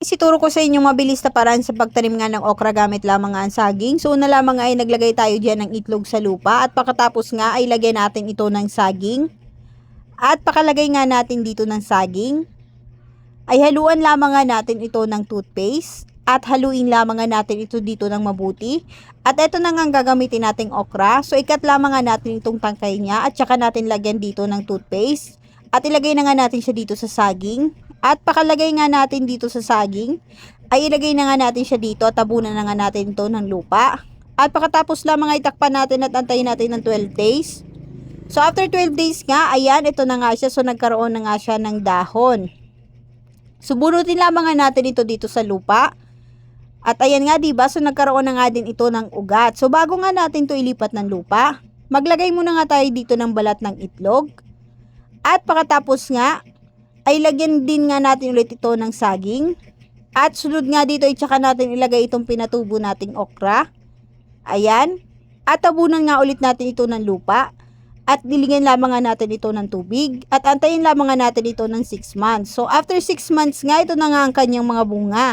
Isituro ko sa inyo mabilis na paraan sa pagtanim nga ng okra gamit lamang nga ang saging. So una lamang ay naglagay tayo dyan ng itlog sa lupa at pagkatapos nga ay lagyan natin ito ng saging. At pakalagay nga natin dito ng saging ay haluan lamang nga natin ito ng toothpaste at haluin lamang nga natin ito dito ng mabuti. At ito na nga ang gagamitin nating okra. So ikat lamang nga natin itong tangkay niya at saka natin lagyan dito ng toothpaste. At ilagay na nga natin siya dito sa saging. At pakalagay nga natin dito sa saging, ay ilagay na nga natin siya dito at tabunan na nga natin ito ng lupa. At pagkatapos lamang ay takpan natin at antayin natin ng 12 days. So after 12 days nga, ayan, ito na nga siya. So nagkaroon na nga siya ng dahon. So bunutin lamang nga natin ito dito sa lupa. At ayan nga, diba? So nagkaroon na nga din ito ng ugat. So bago nga natin ito ilipat ng lupa, maglagay muna nga tayo dito ng balat ng itlog. At pagkatapos nga, ay lagyan din nga natin ulit ito ng saging. At sunod nga dito ay tsaka natin ilagay itong pinatubo nating okra. Ayan. At tabunan nga ulit natin ito ng lupa. At dilingan lamang nga natin ito ng tubig. At antayin lamang nga natin ito ng 6 months. So after 6 months nga, ito na nga ang kanyang mga bunga.